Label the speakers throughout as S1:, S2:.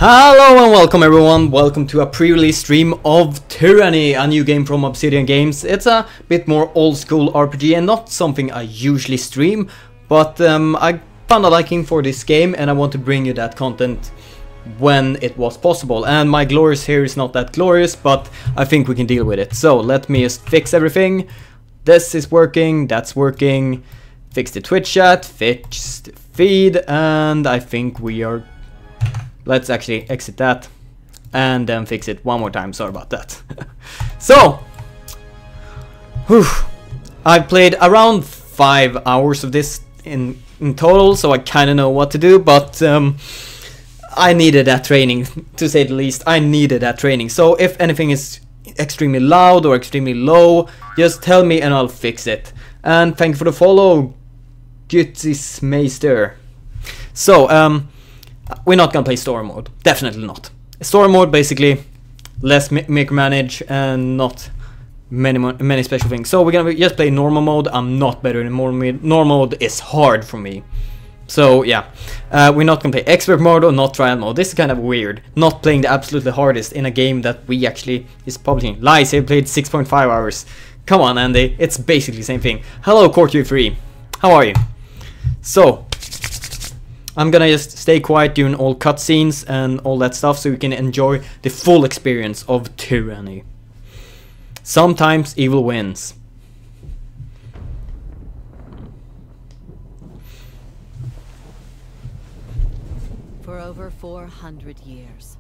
S1: Hello and welcome everyone, welcome to a pre-release stream of Tyranny, a new game from Obsidian Games. It's a bit more old school RPG and not something I usually stream, but I found a liking for this game and I want to bring you that content when it was possible. And my glorious here is not that glorious, but I think we can deal with it. So let me just fix everything. This is working, that's working, fix the Twitch chat, fix the feed, and I think we are... Let's actually exit that and then fix it one more time. Sorry about that. So, I've played around 5 hours of this in total, so I kind of know what to do, but I needed that training, to say the least. I needed that training. So if anything is extremely loud or extremely low, just tell me and I'll fix it. And thank you for the follow, Meister. So, we're not gonna play story mode, definitely not. Story mode, basically, less micromanage and not many special things. So we're gonna just play normal mode. I'm not better in normal mode is hard for me. So yeah, we're not gonna play expert mode or not trial mode. This is kind of weird, not playing the absolutely hardest in a game that we actually is publishing. Lies, I played 6.5 hours. Come on, Andy, it's basically the same thing. Hello, Court3, how are you? So, I'm gonna just stay quiet during all cutscenes and all that stuff so you can enjoy the full experience of Tyranny. Sometimes evil wins.
S2: For over 400 years,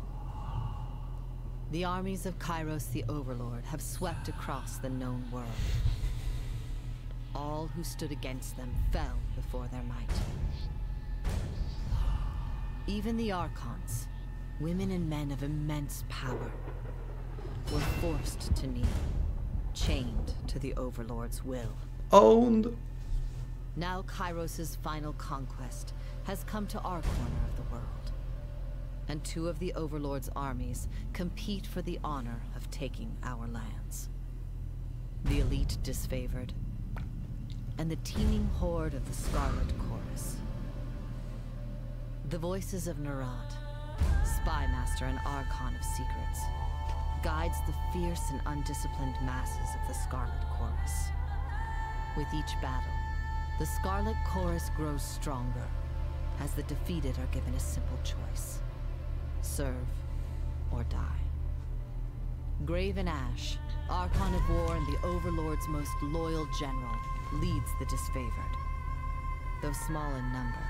S2: the armies of Kairos the Overlord have swept across the known world. All who stood against them fell before their might. Even the Archons, women and men of immense power, were forced to kneel, chained to the Overlord's will.
S1: Owned.
S2: Now Kairos' final conquest has come to our corner of the world, and two of the Overlord's armies compete for the honor of taking our lands. The elite disfavored, and the teeming horde of the Scarlet Chorus. The voices of Narad, spy master and archon of secrets, guides the fierce and undisciplined masses of the Scarlet Chorus. With each battle, the Scarlet Chorus grows stronger, as the defeated are given a simple choice: serve or die. Graven Ash, archon of war and the Overlord's most loyal general, leads the disfavored. Though small in number,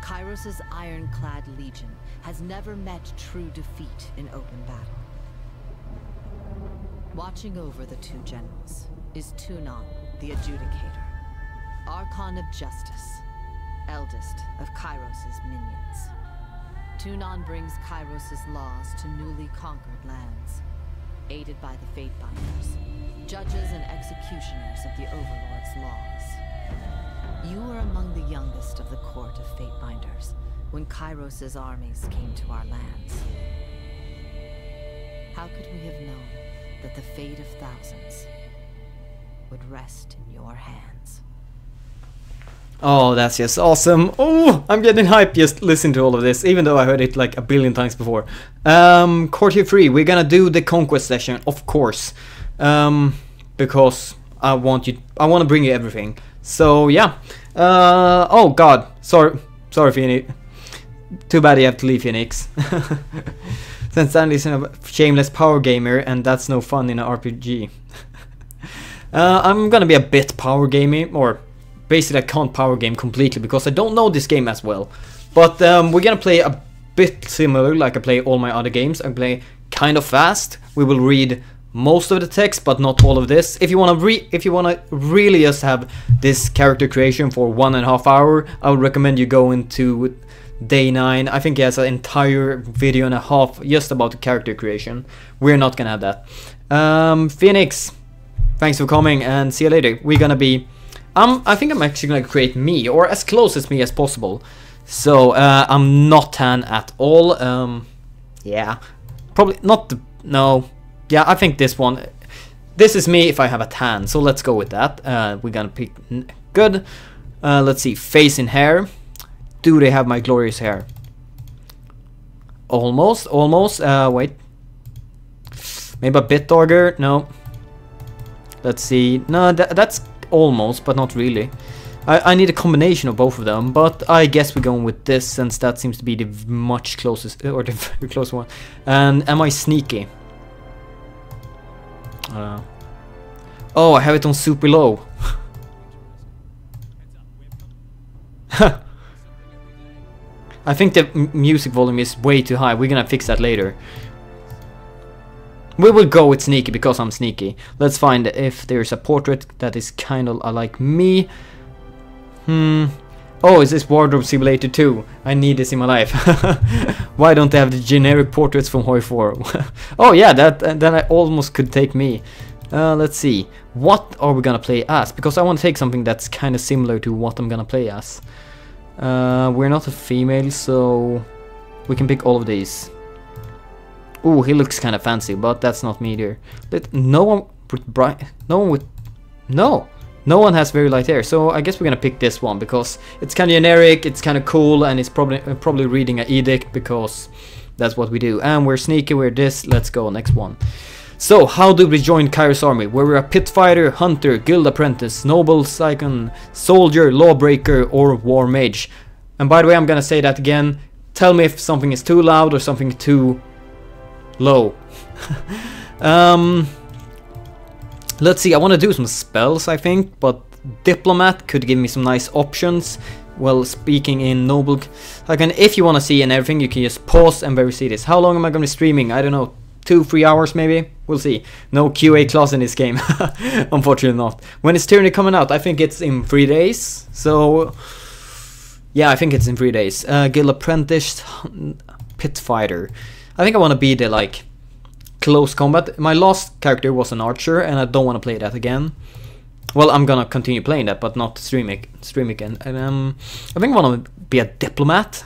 S2: Kairos' ironclad legion has never met true defeat in open battle. Watching over the two generals is Tyranny, the Adjudicator, Archon of Justice, eldest of Kairos' minions. Tyranny brings Kairos' laws to newly conquered lands, aided by the Fatebinders, judges and executioners of the Overlord's laws. You were among the youngest of the court of Fatebinders when Kairos' armies came to our lands. How could we have known that the fate of thousands would rest in your hands?
S1: Oh, that's just awesome. Oh, I'm getting hyped just listening to all of this, even though I heard it like a billion times before. Court3, we're gonna do the conquest session, of course. Because I want to bring you everything. So yeah, oh god, sorry Phoenix, too bad you have to leave, Phoenix. Since Andy's a shameless power gamer and that's no fun in an RPG. I'm gonna be a bit power gaming, or basically I can't power game completely because I don't know this game as well. But we're gonna play a bit similar like I play all my other games. I play kind of fast. We will read most of the text, but not all of this. If you wanna really just have this character creation for 1.5 hours, I would recommend you go into day 9. I think he has an entire video and a half just about the character creation. We're not gonna have that. Phoenix, thanks for coming and see you later. We're gonna be I think I'm actually gonna create me, or as close as me as possible. So I'm not tan at all. Yeah, probably not the, no. Yeah, I think this one. This is me if I have a tan, so let's go with that. We're gonna pick good. Let's see, face and hair. Do they have my glorious hair? Almost, almost. Wait. Maybe a bit darker. No. Let's see. No, that's almost, but not really. I need a combination of both of them, but I guess we're going with this since that seems to be the much closest, or the very close one. And am I sneaky? Oh, I have it on super low. I think the music volume is way too high. We're gonna fix that later. We will go with sneaky because I'm sneaky. Let's find if there's a portrait that is kind of like me. Oh, is this Wardrobe Simulator 2? I need this in my life. Why don't they have the generic portraits from Hoi 4? Oh yeah, then I almost could take me. Let's see. What are we gonna play as? Because I want to take something that's kind of similar to what I'm gonna play as. We're not a female, so we can pick all of these. Ooh, he looks kind of fancy, but that's not me either. No one with bright. No one has very light hair, so I guess we're gonna pick this one because it's kind of generic, it's kind of cool, and it's probably reading an edict because that's what we do. And we're sneaky, we're this. Let's go, next one. So, how do we join Kairos army? Were we a pit fighter, hunter, guild apprentice, noble, scion, soldier, lawbreaker, or war mage? And by the way, I'm gonna say that again. Tell me if something is too loud or something too low. Let's see, I want to do some spells, I think, but Diplomat could give me some nice options. Well, speaking in noble, if you want to see and everything, you can just pause and very see this. How long am I going to be streaming? I don't know, 2-3 hours maybe? We'll see. No QA clause in this game. Unfortunately not. When is Tyranny coming out? I think it's in 3 days. So, yeah, I think it's in 3 days. Guild Apprentice, Pit Fighter. I think I want to be the, like, close combat. My last character was an archer, and I don't want to play that again. Well, I'm gonna continue playing that, but not stream again. And I think I want to be a diplomat.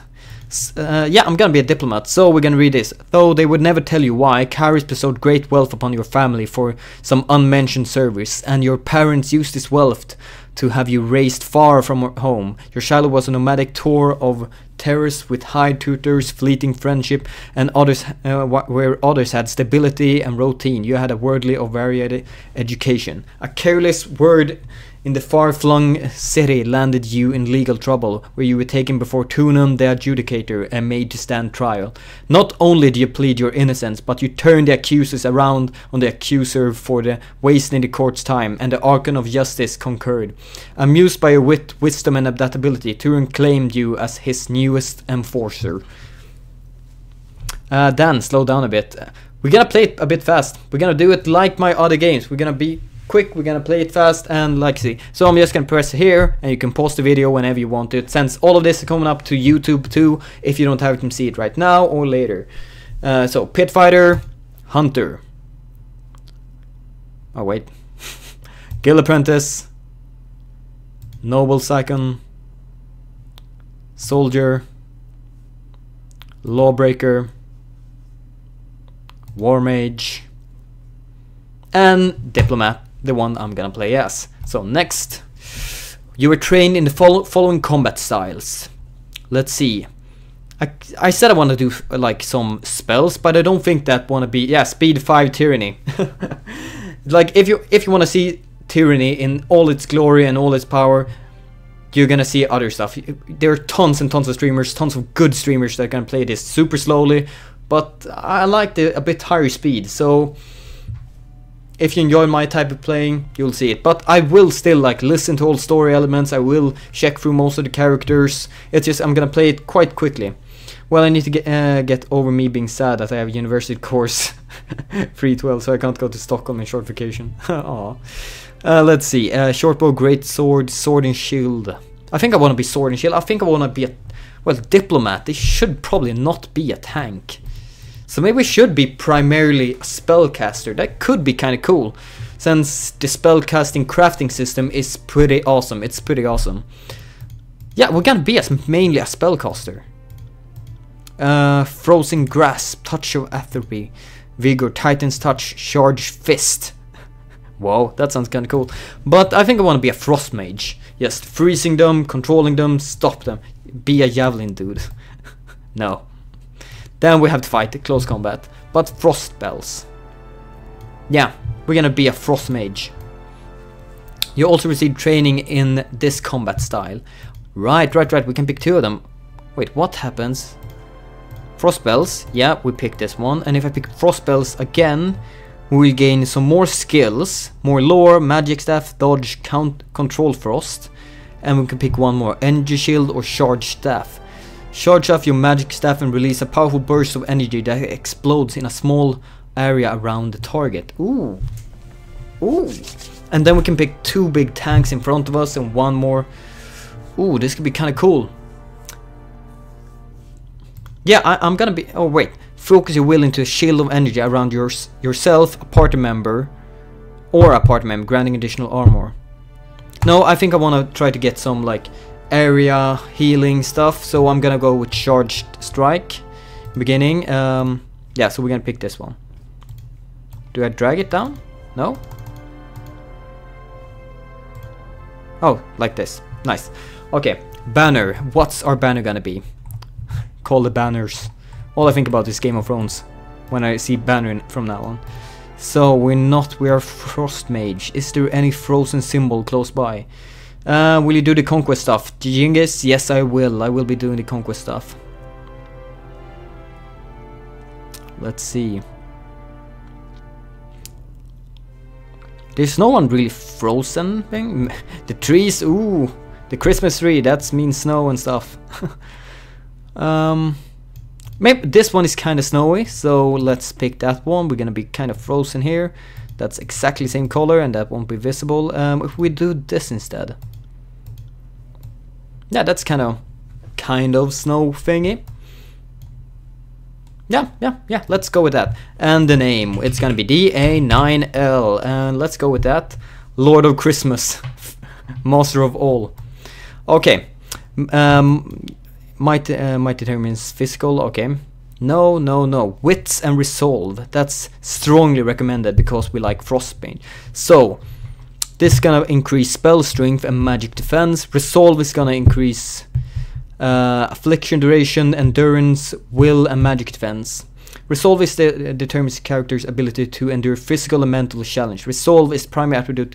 S1: Yeah, I'm gonna be a diplomat. So we're gonna read this. Though they would never tell you why, Kairos bestowed great wealth upon your family for some unmentioned service, and your parents used this wealth to have you raised far from home. Your childhood was a nomadic tour of terrace with high tutors, fleeting friendship, and others where others had stability and routine. You had a worldly or varied education. A careless word in the far-flung city landed you in legal trouble, where you were taken before Tunan the adjudicator and made to stand trial. Not only did you plead your innocence, but you turned the accusers around on the accuser for the wasting the court's time, and the Archon of Justice concurred. Amused by your wit, wisdom, and adaptability, Turan claimed you as his newest enforcer. Dan, slow down a bit. We're gonna play it a bit fast. We're gonna do it like my other games. We're gonna be quick, we're gonna play it fast, and like see. So I'm just gonna press here, and you can pause the video whenever you want to. Since all of this is coming up to YouTube too, if you don't have it, you can see it right now or later. So Pit Fighter, Hunter. Oh wait. Guild Apprentice, Noble Scion, Soldier, Lawbreaker, War Mage, and Diplomat, the one I'm gonna play as. So next, you were trained in the following combat styles. Let's see. I said I want to do like some spells, but I don't think that want to be, yeah, speed 5 Tyranny. Like if you want to see Tyranny in all its glory and all its power, you're gonna see other stuff. There are tons and tons of streamers, tons of good streamers that can play this super slowly, but I like a bit higher speed. So if you enjoy my type of playing, you'll see it. But I will still like listen to all story elements. I will check through most of the characters. It's just I'm gonna play it quite quickly. Well, I need to get over me being sad that I have a university course 312, so I can't go to Stockholm in short vacation. Aww. Let's see. Shortbow, great sword, sword and shield. I think I want to be sword and shield. I think I want to be a, well, diplomat. They should probably not be a tank. So maybe we should be primarily a spellcaster. That could be kind of cool, since the spellcasting crafting system is pretty awesome. It's pretty awesome. Yeah, we're gonna be mainly a spellcaster. Frozen Grasp, Touch of Atrophy, Vigor, Titan's Touch, Charge Fist. Whoa, that sounds kind of cool. But I think I want to be a Frost Mage. Just freezing them, controlling them, stop them. Be a Javelin dude. No. Then we have to fight the close combat. But frost spells. Yeah, we're gonna be a frost mage. You also receive training in this combat style. Right, we can pick 2 of them. Wait, what happens? Frost spells, yeah, we pick this one. And if I pick frost spells again, we will gain some more skills. More lore, magic staff, dodge, control frost. And we can pick one more, energy shield or charge staff. Charge off your magic staff and release a powerful burst of energy that explodes in a small area around the target. Ooh. Ooh. And then we can pick 2 big tanks in front of us and 1 more. Ooh, this could be kind of cool. Yeah, I'm gonna be... Oh, wait. Focus your will into a shield of energy around yourself, a party member, or a party member, granting additional armor. No, I think I want to try to get some, like, area healing stuff, so I'm gonna go with charged strike beginning. Yeah, so we're gonna pick this one. Do I drag it down? No? Oh, like this. Nice. Okay, banner. What's our banner gonna be? Call the banners. All I think about is Game of Thrones when I see banner from now on. So we are Frost Mage. Is there any frozen symbol close by? Will you do the conquest stuff? Genghis? Yes, I will. I will be doing the conquest stuff. Let's see. There's no one really frozen thing. The trees, ooh. The Christmas tree, that means snow and stuff. Maybe this one is kind of snowy, so let's pick that one. We're gonna be kind of frozen here. That's exactly the same color and that won't be visible. If we do this instead. Yeah, that's kind of snow thingy. Yeah, let's go with that. And the name, it's gonna be DA9L, and let's go with that. Lord of Christmas, Master of all. Okay, might determines physical. Okay, no. Wits and resolve. That's strongly recommended because we like Frostbane. So this is gonna increase spell strength and magic defense. Resolve is gonna increase affliction duration, endurance, will, and magic defense. Resolve is determines the character's ability to endure physical and mental challenge. Resolve is primary attribute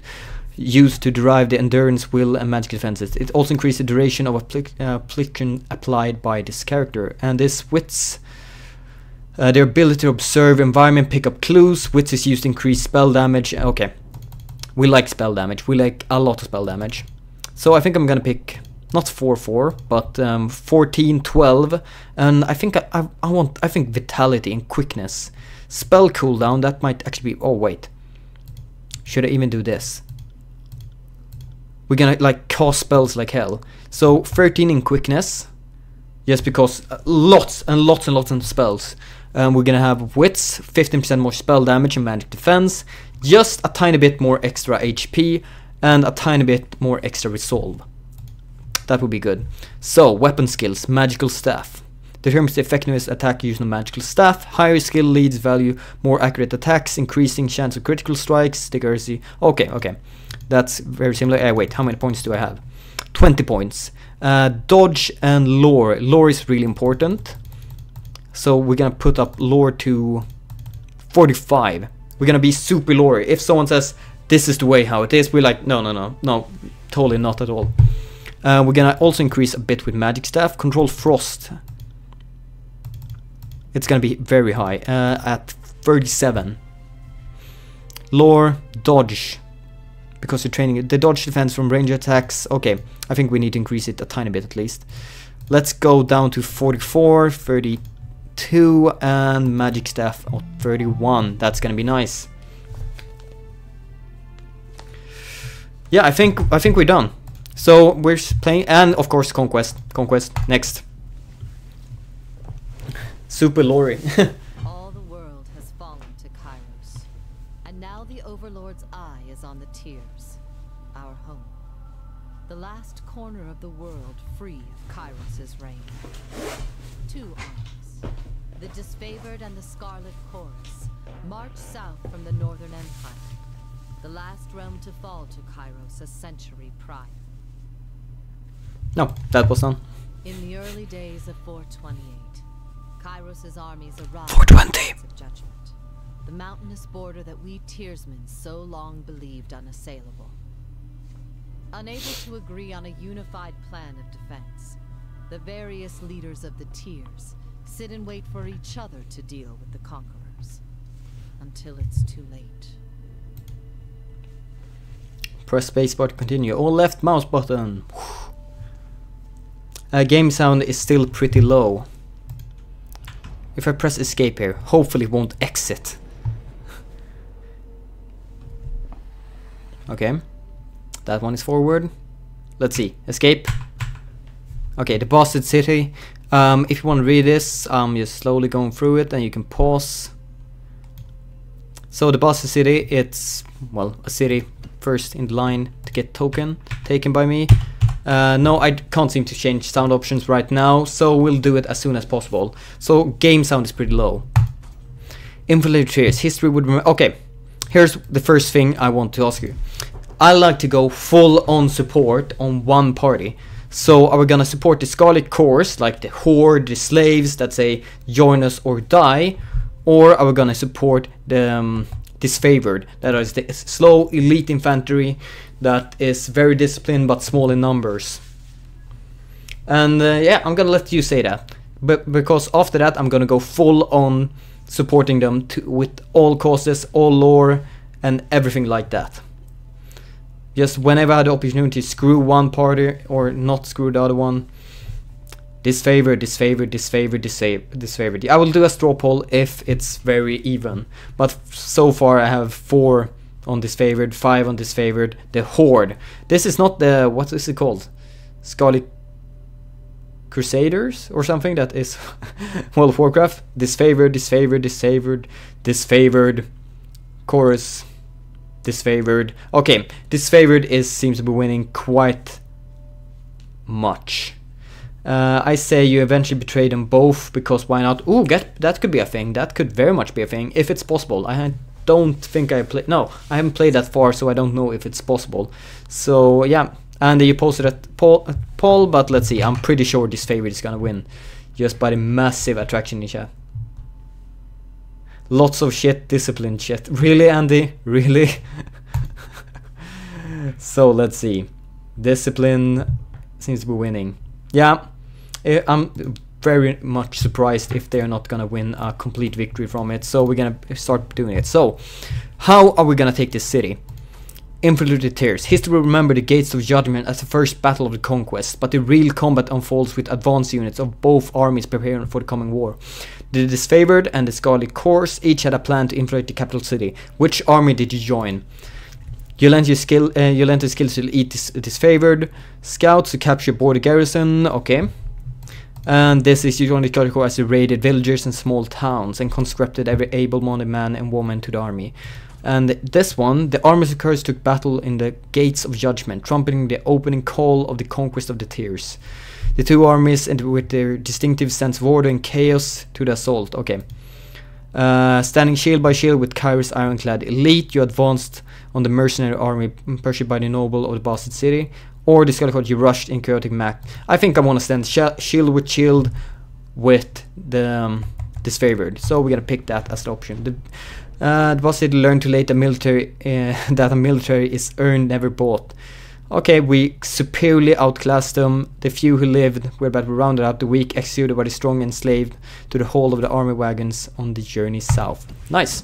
S1: used to derive the endurance, will, and magic defenses. It also increases the duration of affliction applied by this character. And this wits, their ability to observe environment, pick up clues. Wits is used to increase spell damage. Okay, we like spell damage. We like a lot of spell damage. So I think I'm gonna pick not 4/4, but 14/12, and I think I think vitality and quickness. Spell cooldown, that might actually be. Oh wait, should I even do this? We're gonna like cast spells like hell. So 13 in quickness, just because lots and lots of spells. We're gonna have wits, 15% more spell damage and magic defense, just a tiny bit more extra HP, and a tiny bit more extra resolve. That would be good. So weapon skills, magical staff. Determines the effectiveness attack using a magical staff. Higher skill leads value more accurate attacks, increasing chance of critical strikes. Accuracy. Okay. That's very similar. Wait, how many points do I have? 20 points. Dodge and lore. Lore is really important. So we're gonna put up lore to 45. We're gonna be super lore. If someone says this is the way how it is, we're like no, totally not at all. We're gonna also increase a bit with magic staff. Control frost. It's gonna be very high at 37. Lore, dodge, because you're training the dodge defense from range attacks. Okay, I think we need to increase it a tiny bit at least. Let's go down to 44, 32, and magic staff at 31. That's gonna be nice. Yeah, I think we're done. So we're playing, and of course conquest next. Super Lori.
S2: All the world has fallen to Kairos, and now the Overlord's eye is on the Tears, our home, the last corner of the world free of Kairos's reign. 2 armies, the Disfavored and the Scarlet Chorus, march south from the Northern Empire, the last realm to fall to Kairos a century prior.
S1: No, that was done.
S2: In the early days of 428, Kairos' armies arrived
S1: 420.
S2: of judgment, the mountainous border that we Tearsmen so long believed unassailable. Unable to agree on a unified plan of defense, the various leaders of the Tears sit and wait for each other to deal with the conquerors, until it's too late.
S1: Press spacebar to continue, or left mouse button. Game sound is still pretty low. If I press escape here, hopefully it won't exit. Okay, that one is forward. Let's see, escape. Okay, the Bastard City. If you want to read this, I'm just slowly going through it and you can pause. So the Bastard City, it's, well, a city first in line to get token taken by me. No, I can't seem to change sound options right now, so we'll do it as soon as possible. So game sound is pretty low. Infiltrators, history would remember. Okay, here's the first thing I want to ask you. I like to go full on support on one party. So are we gonna support the Scarlet Chorus, like the Horde, the slaves that say join us or die? Or are we gonna support the disfavored, that is the slow elite infantry that is very disciplined but small in numbers? And yeah, I'm gonna let you say that, but because after that I'm gonna go full on supporting them with all causes, all lore and everything like that. Just whenever I had the opportunity to screw one party or not screw the other one. Disfavored, disfavored, disfavored, disfavored. I will do a straw poll if it's very even. But so far I have 4 on disfavored, 5 on disfavored. The Horde. This is not the, what is it called? Scarlet Crusaders or something that is World of Warcraft. Disfavored, disfavored, disfavored, disfavored. Chorus. Disfavored. Okay, disfavored seems to be winning quite much. I say you eventually betray them both, because why not? Ooh, that could be a thing. That could very much be a thing if it's possible. I don't think I played. No, I haven't played that far, so I don't know if it's possible. So yeah, and you posted at poll, but let's see. I'm pretty sure disfavored is gonna win, just by the massive attraction in chat. Lots of shit, disciplined shit. Really, Andy? Really? So let's see. Discipline seems to be winning. Yeah, I'm very much surprised if they're not gonna win a complete victory from it. So we're gonna start doing it. So, how are we gonna take this city? Infiltrated Tears. History will remember the Gates of Judgment as the first battle of the conquest, but the real combat unfolds with advanced units of both armies preparing for the coming war. The Disfavored and the Scarlet Chorus each had a plan to infiltrate the capital city. Which army did you join? You lent your skills to eat Disfavored. Scouts to capture border garrison. Okay. And this is you joined the Scarlet Chorus as you raided villagers and small towns and conscripted every able-bodied man and woman to the army. And this one, the armies of Curse took battle in the Gates of Judgment, trumpeting the opening call of the conquest of the Tears. The two armies entered with their distinctive sense of order and chaos to the assault. Okay. Standing shield by shield with Kairos ironclad elite, you advanced on the mercenary army pursued by the noble of the Bastard City, or the Scarlet Chorus you rushed in chaotic mac. I think I want to stand shield with the Disfavored, so we're gonna pick that as the option. The Bastard learned too late that a military is earned, never bought. Okay, we superiorly outclassed them. The few who lived were but rounded out, the weak executed by the strong, enslaved to the whole of the army wagons on the journey south. Nice.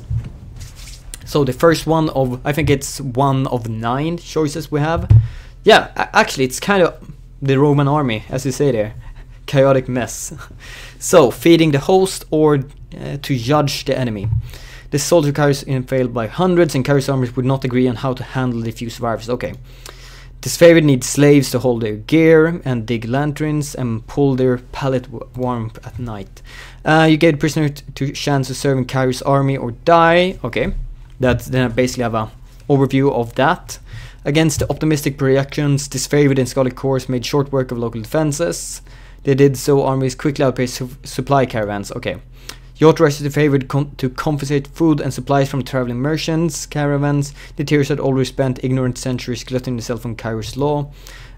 S1: So the first one of, I think it's 1 of 9 choices we have. Yeah, actually it's kind of the Roman army, as you say there. Chaotic mess. So, feeding the host or to judge the enemy. The soldier Kairos failed by hundreds, and Kairos armies would not agree on how to handle the few survivors. Okay. Disfavored needs slaves to hold their gear and dig lanterns and pull their pallet warm at night. You gave the prisoner to chance to serve in Kairos army or die. Okay. Then I basically have a overview of that. Against the optimistic projections, Disfavored and Scarlet Chorus made short work of local defenses. They did so, armies quickly outpaced supply caravans. Okay. You authorize the favored to confiscate food and supplies from traveling merchants, caravans. The Tears had already spent ignorant centuries glutting themselves on Kairos law.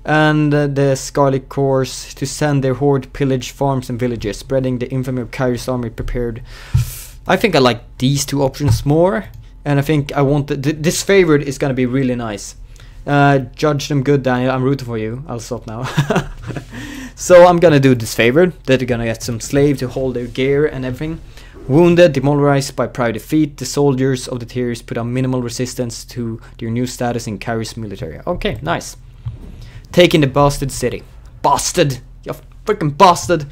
S1: And the Scarlet Chorus to send their horde to pillage farms and villages, spreading the infamy of Kairos' army prepared. I think I like these two options more, and I think I want this favored is gonna be really nice. Judge them good, Daniel. I'm rooting for you. I'll stop now. So I'm gonna do this favored. That they're gonna get some slave to hold their gear and everything. Wounded, demoralized by prior defeat, the soldiers of the Tears put on minimal resistance to their new status in Kairos military. Okay, nice. Taking the bastard city. Bastard! You freaking bastard!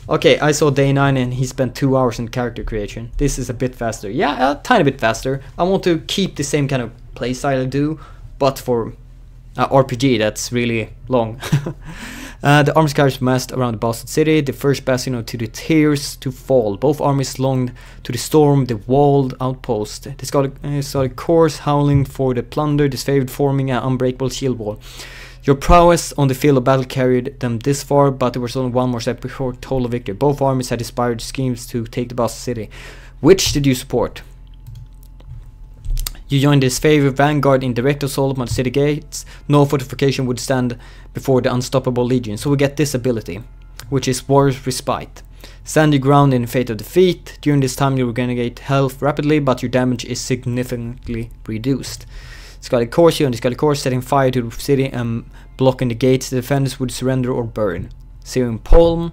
S1: Okay, I saw day 9 and he spent 2 hours in character creation. This is a bit faster. Yeah, a tiny bit faster. I want to keep the same kind of playstyle I do, but for RPG that's really long. The armies carriers massed around the bastard city, the first bastion to the Tears to fall. Both armies longed to storm the walled outpost. The Scarlet Chorus howling for the plunder, disfavored forming an unbreakable shield wall. Your prowess on the field of battle carried them this far, but there was only one more step before total victory. Both armies had inspired schemes to take the bastard city. Which did you support? You joined the disfavored vanguard in direct assault on the city gates. No fortification would stand before the unstoppable legion, so we get this ability, which is Warrior's Respite. Stand your ground in fate of defeat. During this time you regenerate health rapidly, but your damage is significantly reduced. Scarlet Chorus, you and the Scarlet Chorus setting fire to the city and blocking the gates. The defenders would surrender or burn. Searing Palm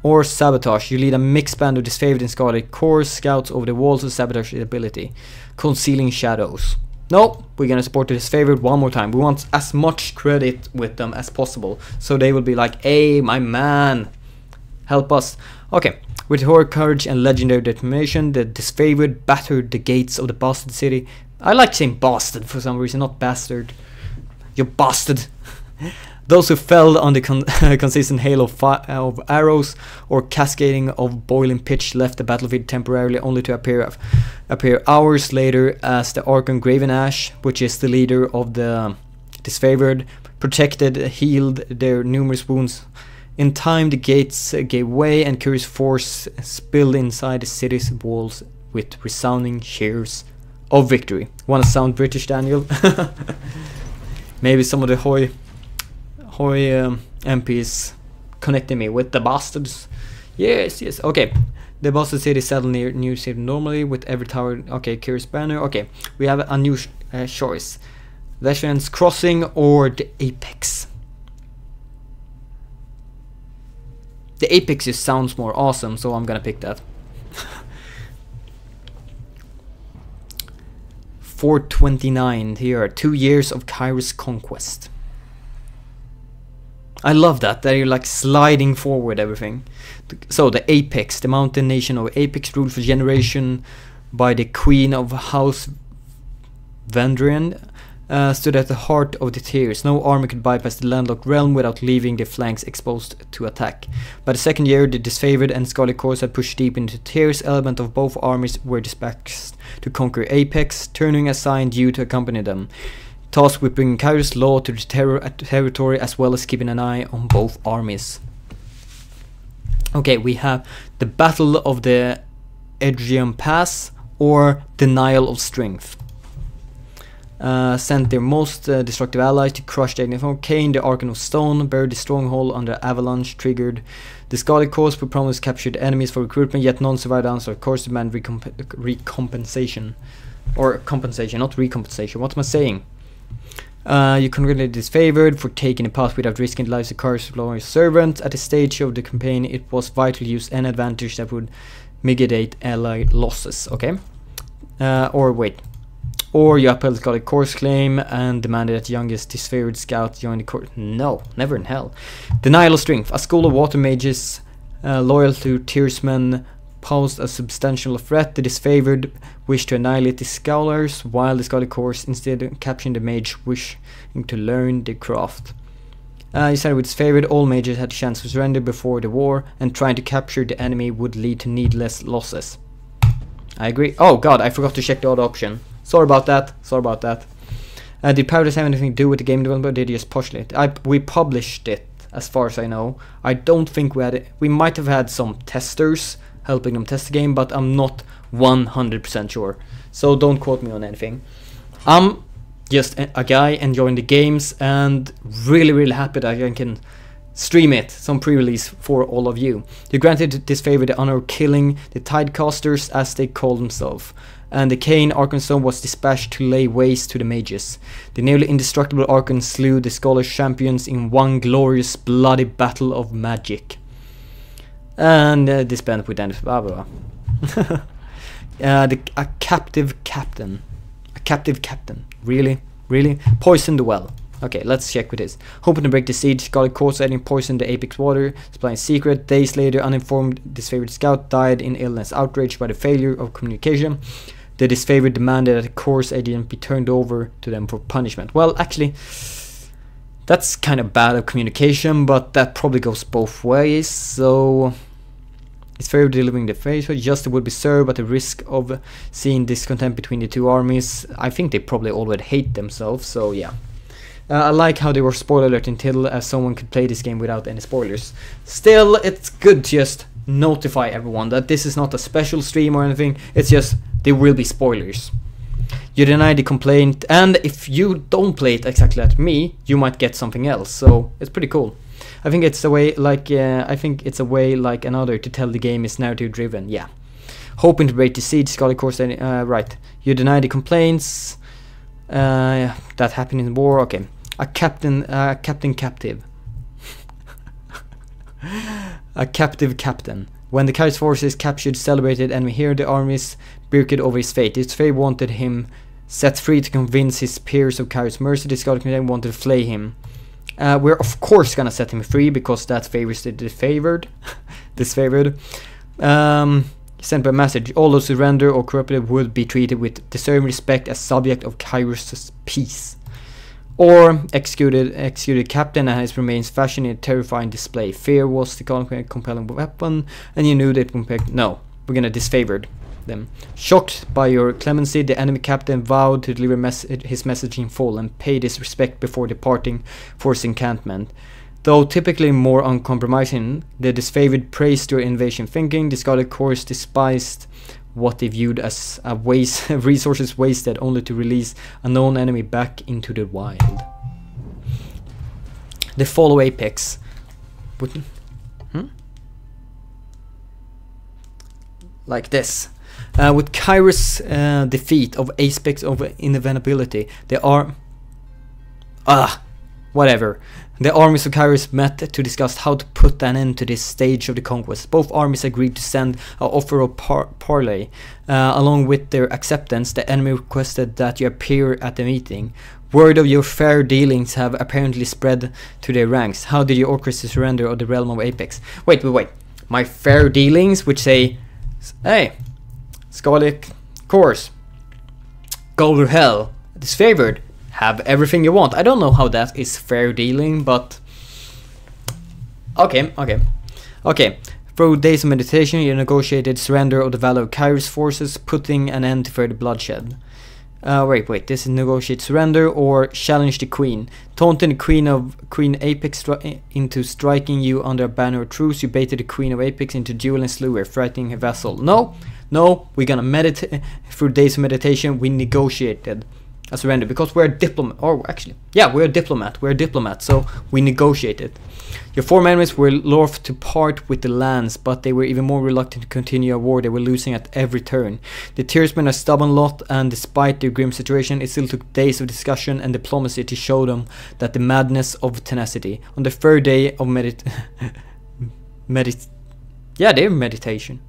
S1: or Sabotage. You lead a mixed band of disfavored and Scarlet Chorus scouts over the walls of Sabotage ability. Concealing shadows. No, we're gonna support the disfavored one more time. We want as much credit with them as possible, so they will be like, hey, my man, help us. Okay. With heroic courage and legendary determination, the disfavored battered the gates of the bastard city. I like saying bastard for some reason, not bastard. You bastard. Those who fell on the consistent hail of arrows or cascading of boiling pitch left the battlefield temporarily, only to appear hours later as the Archon Graven Ash, which is the leader of the disfavored, protected, healed their numerous wounds. In time, the gates gave way and Kairos force spilled inside the city's walls with resounding cheers of victory. Wanna sound British, Daniel? Maybe some of the Hoy MPs connecting me with the bastards. Yes, yes. Okay. The bastard city settled near New City normally with every tower. Okay, Kairos banner. Okay, we have a new choice: Veterans Crossing or the Apex. The Apex just sounds more awesome, so I'm gonna pick that. 429 here, 2 years of Kairos conquest. I love that you're like sliding forward everything. So the Apex, the mountain nation of Apex, ruled for generation by the Queen of House Vendrian, stood at the heart of the Tears. No army could bypass the landlocked realm without leaving their flanks exposed to attack. By the second year, the disfavored and Scarlet Chorus had pushed deep into the Tears. Element of both armies were dispatched to conquer Apex, turning assigned you to accompany them. Tasked with bringing Kairos law to the territory as well as keeping an eye on both armies. Okay, we have the Battle of the Edrian Pass or Denial of Strength. Sent their most destructive allies to crush the Agnifold. Kane, the Archon of Stone, buried the stronghold under avalanche, triggered the Scarlet Chorus who promised captured enemies for recruitment, yet none survived answer. Of course, demand recompensation. Or compensation, not recompensation. What am I saying? You congratulated disfavored for taking a path without risking the lives of Kairos loyal servants. At this stage of the campaign, it was vital to use any advantage that would mitigate ally losses. Okay? Or wait. Or you upheld the Scarlet Chorus claim and demanded that youngest disfavored scout join the court. No, never in hell. Denial of Strength. A school of water mages loyal to Tearsmen posed a substantial threat. The disfavored wished to annihilate the scholars, while the Scarlet Chorus instead captured the mage wishing to learn the craft. You said with disfavored, all mages had a chance to surrender before the war, and trying to capture the enemy would lead to needless losses. I agree. Oh god, I forgot to check the other option. Sorry about that. Sorry about that. Did Paradise have anything to do with the game development, or did you just postulate? We published it, as far as I know. I don't think we had it. We might have had some testers helping them test the game, but I'm not 100% sure. So don't quote me on anything. I'm just a guy enjoying the games and really happy that I can stream it, some pre-release for all of you. You granted this favor the honor of killing the Tidecasters, as they call themselves, and the Kane Arkansas was dispatched to lay waste to the mages. The nearly indestructible Arkan slew the Scarlet champions in one glorious bloody battle of magic. And disbanded with Dennis. Blah blah blah. A captive captain. A captive captain. Really? Really? Poison the well. Okay, let's check with this. Hoping to break the siege, Scarlet Chorus adding poison the Apex water, supplying secret. Days later, uninformed disfavored scout died in illness, outraged by the failure of communication. The disfavored demanded that the Chorus agent be turned over to them for punishment. Well, actually, that's kind of bad of communication, but that probably goes both ways. So, it's fair delivering the face, but justice would be served at the risk of seeing discontent between the two armies. I think they probably already hate themselves, so yeah. I like how they were spoiler alert until someone could play this game without any spoilers. Still, it's good to just notify everyone that this is not a special stream or anything, it's just there will be spoilers. You deny the complaint, and if you don't play it exactly like me, you might get something else, so it's pretty cool. I think it's a way like another to tell the game is narrative driven. Yeah. Hoping to break the siege, Scarlet Chorus. Right. You deny the complaints. That happened in the war. Okay. A captain captive. A captive captain. When the Kai's forces captured celebrated enemy here, the armies birked over his fate. His fate wanted him set free to convince his peers of Kai's mercy. The Scarlet Chorus wanted to flay him. We're of course gonna set him free because that favors the disfavored. Sent by message. All those who surrender or corrupted would be treated with deserving respect as subject of Kairos' peace. Or executed captain and his remains fashioned in a terrifying display. Fear was the compelling weapon, and you knew that no, we're gonna disfavored them. Shocked by your clemency, the enemy captain vowed to deliver his message in full and paid his respect before departing for his encampment. Though typically more uncompromising, the disfavored praised your invasion thinking. The Scarlet Chorus despised what they viewed as a waste resources wasted only to release a known enemy back into the wild. The follow Apex. Like this. With Kairos' defeat of Apex of inevitability, they are... whatever. The armies of Kairos met to discuss how to put an end to this stage of the conquest. Both armies agreed to send an offer of parley. Along with their acceptance, the enemy requested that you appear at the meeting. Word of your fair dealings have apparently spread to their ranks. How did you orchestrate the surrender of the realm of Apex? Wait. My fair dealings, which say, hey, Scarlet Chorus, go to hell, disfavored, have everything you want. I don't know how that is fair dealing, but okay. Through days of meditation, you negotiated surrender of the Valley of Kairos forces, putting an end to further bloodshed. Wait, this is negotiate surrender or challenge the Queen. Taunting the Queen Apex into striking you under a banner of truce, you baited the Queen of Apex into duel and slew her, frightening her vassal. No, we're gonna meditate. Through days of meditation, we negotiated a surrender because we're a diplomat. Or actually, yeah, we're a diplomat. So we negotiated. Your four enemies were loath to part with the lands, but they were even more reluctant to continue a war they were losing at every turn. The Tearsmen are a stubborn lot, and despite their grim situation, it still took days of discussion and diplomacy to show them that the madness of tenacity. On the third day of meditation.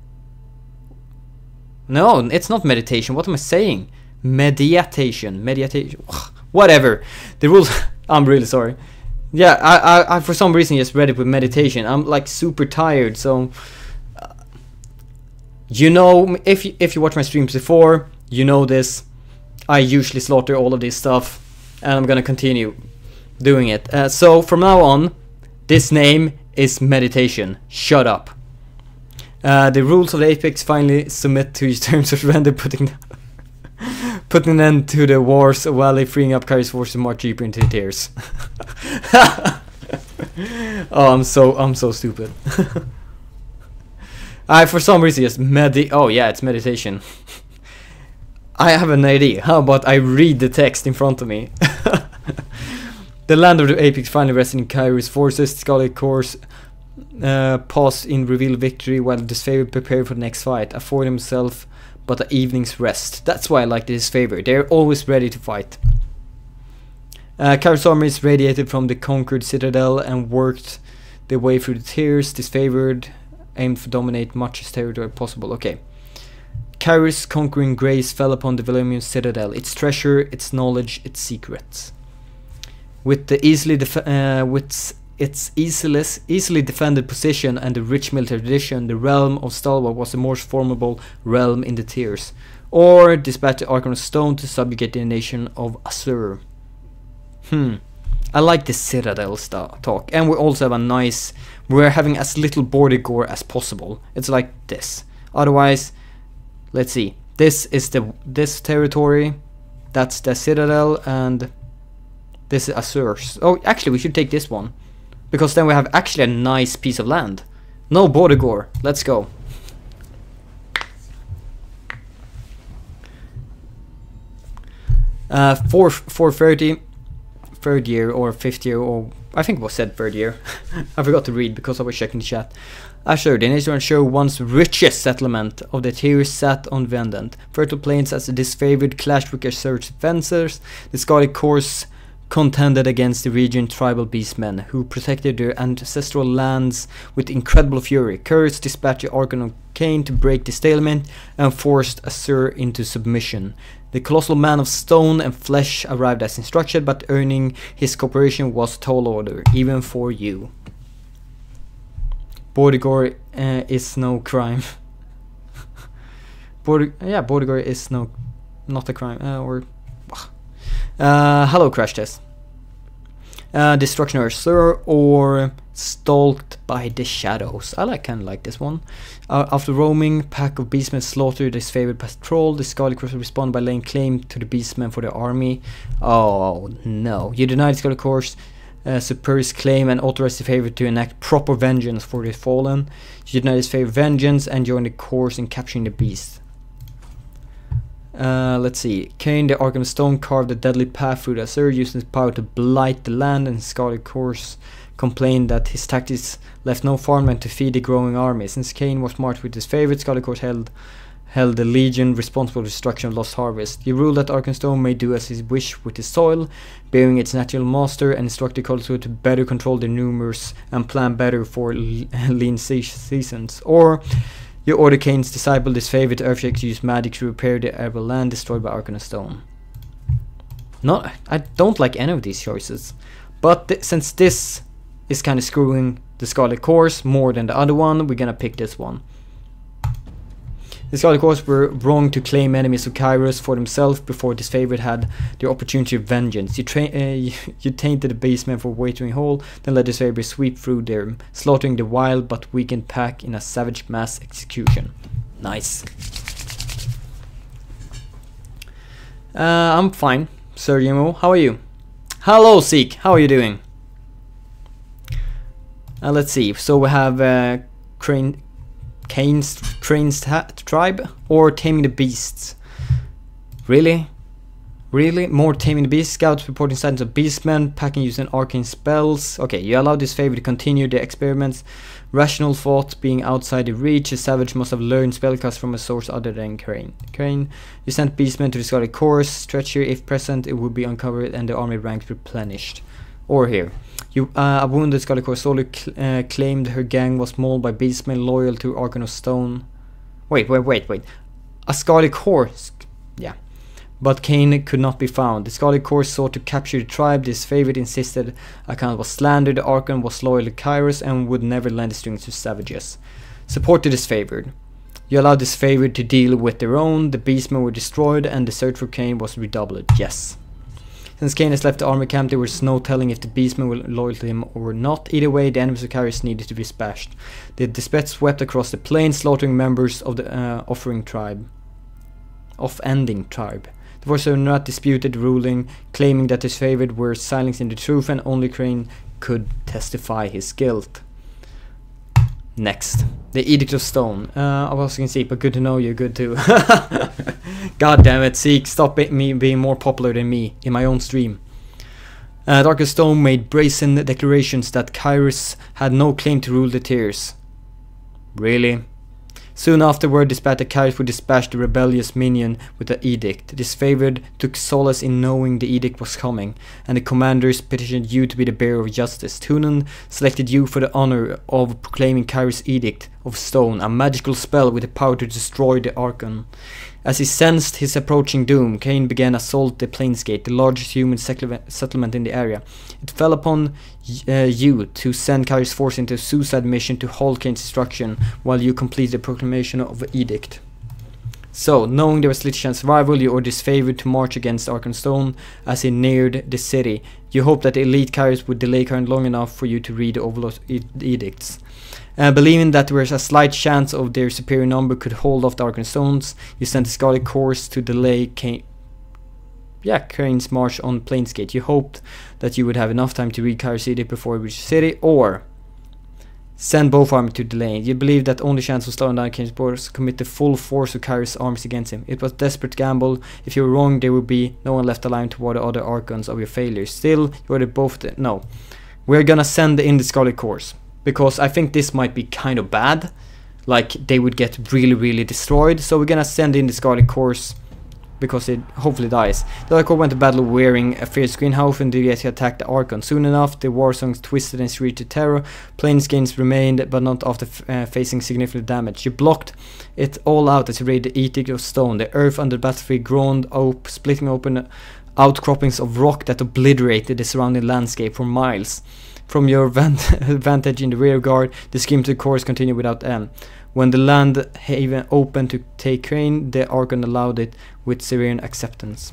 S1: No, it's not meditation. What am I saying? Meditation. Whatever. The rules. I'm really sorry. Yeah, I for some reason just read it with meditation. I'm like super tired, so you know, if you watch my streams before, you know this. I usually slaughter all of this stuff, and I'm gonna continue doing it. So from now on, this name is meditation. Shut up. The rules of the Apex finally submit to your terms of surrender, putting an end to the wars while they freeing up Kai's forces to march deeper into the tears. Oh, I'm so stupid. I for some reason just oh yeah, it's meditation. I have an idea. How about I read the text in front of me? The land of the Apex finally rested in Kairos forces. Scarlet Chorus pause in reveal victory while disfavored prepare for the next fight. Afford himself but an evening's rest. That's why I like this favor. They're always ready to fight. Kairos' army is radiated from the conquered citadel and worked their way through the tiers. Disfavored aimed to dominate much as territory possible. Okay. Kairos' conquering grace fell upon the Valemian citadel, its treasure, its knowledge, its secrets. With the easily defended position and the rich military tradition, the realm of Stalwart was the most formidable realm in the tiers. Or dispatch the Archon of Stone to subjugate the nation of Azur. I like the citadel talk, and we also have a nice. We're having as little border gore as possible. It's like this. Otherwise, let's see. This is this territory. That's the citadel, and this is Azur's. Oh, actually, we should take this one, because then we have actually a nice piece of land. No border gore. Let's go. Uh, 430. Third year or fifth year, or I think it was said third year. I forgot to read because I was checking the chat. Azur, the nation show once richest settlement of the tiers sat on Vendant. Fertile plains as a disfavored clashed with Azur's defenders. The Scarlet Chorus contended against the region tribal beastmen, who protected their ancestral lands with incredible fury. Curse dispatched the Archon of Cain to break the stalemate and forced Azur into submission. The colossal man of stone and flesh arrived as instructed, but earning his cooperation was a tall order, even for you. Border gore is no crime. Border gore is not a crime. Hello, Crash Test. Destruction of Azur or Stalked by the Shadows. I kind of like this one. After roaming, pack of beastmen slaughtered this favored patrol. The Scarlet Chorus responded by laying claim to the beastmen for their army. Oh no! You denied Scarlet Chorus superior's claim and authorized the favorite to enact proper vengeance for the fallen. You denied his favorite vengeance and joined the course in capturing the beast. Let's see. Cain, the Archon of Stone, carved a deadly path through the Azur, using his power to blight the land, and Scarlet Chorus complained that his tactics left no farmland to feed the growing army. Since Cain was marched with his favorite, Scarlet Chorus held the legion responsible for the destruction of Lost Harvest. He ruled that Archon Stone may do as he wished with his soil, bearing its natural master, and instructed culture to better control their numbers and plan better for lean seasons. Or you order Cain's disciple, this favorite Earthshake, to use magic to repair the arable land destroyed by Archon Stone. I don't like any of these choices, but since this is kind of screwing the Scarlet Chorus more than the other one, we're gonna pick this one. The Scarlet Chorus were wrong to claim enemies of Kairos for themselves before this favorite had the opportunity of vengeance. You tainted the beastmen for wagering whole, then let this favorite sweep through them, slaughtering the wild but weakened pack in a savage mass execution. Nice. I'm fine. Sergio, how are you? Hello, Seek. How are you doing? Let's see. So we have Cain's tribe or Taming the Beasts. Really? Really? More Taming the Beasts? Scouts reporting signs of beastmen, packing using arcane spells. Okay, you allowed this favor to continue the experiments. Rational thought being outside the reach, a savage must have learned spellcast from a source other than Cain. You sent beastmen to the Scarlet Chorus. Treachery, if present, it would be uncovered and the army ranks replenished. Or here. A wounded Scarlet Chorus soldier claimed her gang was mauled by beastmen loyal to Archon of Stone. Wait. A Scarlet Chorus. Yeah. But Cain could not be found. The Scarlet Chorus sought to capture the tribe. This favorite insisted account was slandered. The Archon was loyal to Kairos and would never lend his strings to savages. Supported this favored. You allowed this favorite to deal with their own. The beastmen were destroyed and the search for Cain was redoubled. Yes. Since Cain has left the army camp, there was no telling if the beastmen were loyal to him or not. Either way, the enemies of Kairos needed to be dispatched. The dispatch swept across the plain, slaughtering members of the offending tribe. The forces were not disputed the ruling, claiming that his favored were silencing the truth and only Cain could testify his guilt. Next, the Edict of Stone. I was gonna see, but good to know you're good too. God damn it, Zeke, stop me being more popular than me in my own stream. Dark of Stone made brazen declarations that Kyrus had no claim to rule the Tears. Really? Soon afterward, dispatched that Kyrus would dispatch the rebellious minion with the edict. Disfavored took solace in knowing the edict was coming, and the commanders petitioned you to be the bearer of justice. Tunon selected you for the honor of proclaiming Kyrus' Edict of Stone, a magical spell with the power to destroy the Archon. As he sensed his approaching doom, Cain began assault the Plainsgate, the largest human settlement in the area. It fell upon you to send Kyrus' force into a suicide mission to halt Cain's destruction, while you completed the proclamation of the edict. So, knowing there was little chance of survival, you ordered Disfavored to march against Arkenstone as he neared the city. You hoped that the elite Kyrus would delay current long enough for you to read the Overlord's edicts. Believing that there was a slight chance of their superior number could hold off the Arkenstones, you sent the Scarlet Chorus to delay Cain's march on Plainsgate. You hoped that you would have enough time to read Kyrus' edict before you reached the city, or send both armies to delay. You believed that only chance of slowing down Cain's borders commit the full force of Kyrus' armies against him. It was a desperate gamble. If you were wrong, there would be no one left alive to ward the other Archons of your failures. Still, you ordered both. No, we're gonna send in the Scarlet Chorus, because I think this might be kind of bad. Like, they would get really destroyed. So we're gonna send in the Scarlet Chorus, because it hopefully dies. The Archon went to battle wearing a fierce greenhouse and yet he attacked the Archon. Soon enough, the war songs twisted and shrieked to terror. Plainsgates remained, but not after facing significant damage. You blocked it all out as you raided the Edict of Stone. The earth under the battlefield groaned, splitting open outcroppings of rock that obliterated the surrounding landscape for miles. From your vantage in the rear guard, the scheme to the chorus continued without end. When the land haven opened to take Crane, the Archon allowed it with serene acceptance.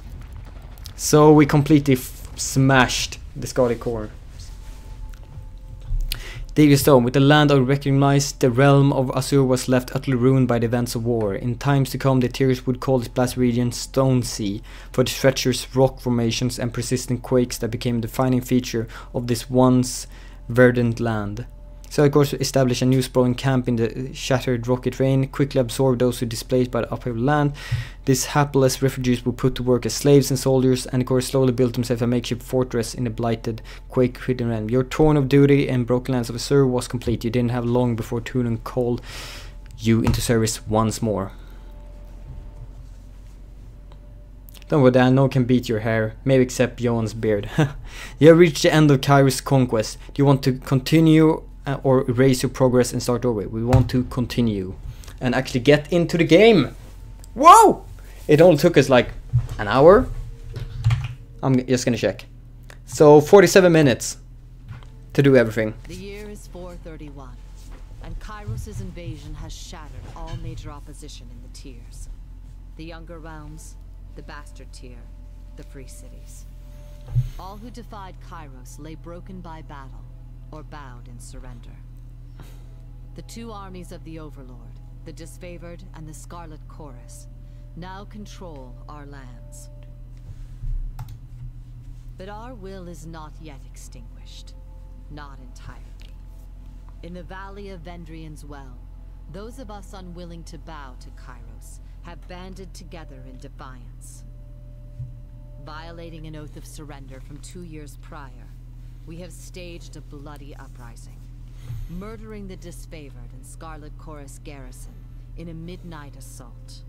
S1: So we completely smashed the Scarlet Chorus. Daily Stone, with the land unrecognized, the realm of Azure was left utterly ruined by the events of war. In times to come, the Tears would call this blast region Stone Sea, for the treacherous rock formations and persistent quakes that became a defining feature of this once verdant land. So of course established a new sprawling camp in the shattered rocky terrain, quickly absorbed those who displaced by the uphill land. These hapless refugees were put to work as slaves and soldiers, and of course slowly built themselves a makeshift fortress in the blighted, quake-ridden realm. Your tour of duty in broken lands of Azure was complete. You didn't have long before Tunon called you into service once more. Don't worry, Dan, no one can beat your hair, maybe except Johan's beard. You have reached the end of Kyrus' conquest. Do you want to continue or erase your progress and start over? We want to continue and actually get into the game. Whoa! It only took us like an hour. I'm just gonna check. So 47 minutes to do everything.
S2: The year is 431, and Kyros's invasion has shattered all major opposition in the tiers. The younger realms, the bastard tier, the free cities. All who defied Kairos lay broken by battle or bowed in surrender. The two armies of the Overlord, the Disfavored and the Scarlet Chorus, now control our lands. But our will is not yet extinguished. Not entirely. In the Valley of Vendrian's Well, those of us unwilling to bow to Kairos have banded together in defiance. Violating an oath of surrender from 2 years prior, we have staged a bloody uprising, murdering the Disfavored and Scarlet Chorus garrison in a midnight assault.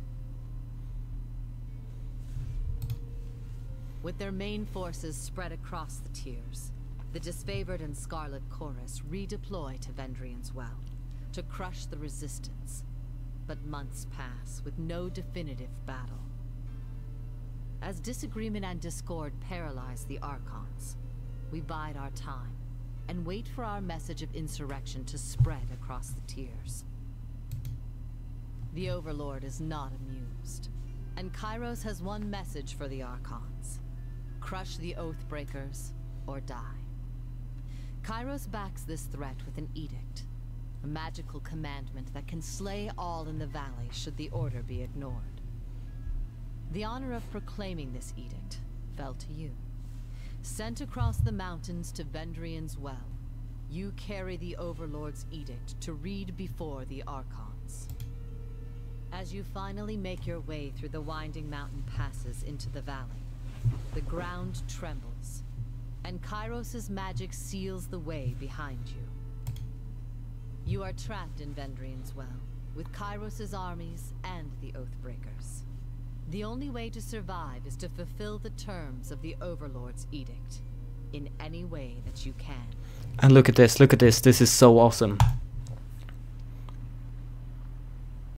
S2: With their main forces spread across the tiers, the Disfavored and Scarlet Chorus redeploy to Vendrian's Well to crush the resistance, but months pass with no definitive battle. As disagreement and discord paralyze the Archons, we bide our time and wait for our message of insurrection to spread across the tiers. The Overlord is not amused, and Kairos has one message for the Archons: crush the Oathbreakers or die. Kairos backs this threat with an edict, a magical commandment that can slay all in the valley should the order be ignored. The honor of proclaiming this edict fell to you. Sent across the mountains to Vendrian's Well, You carry the Overlord's edict to read before the Archons. As you finally make your way through the winding mountain passes into the valley, the ground trembles, and Kairos' magic seals the way behind you. You are trapped in Vendrian's Well, with Kairos' armies and the Oathbreakers. The only way to survive is to fulfill the terms of the Overlord's edict, in any way that you can.
S1: And look at this, this is so awesome.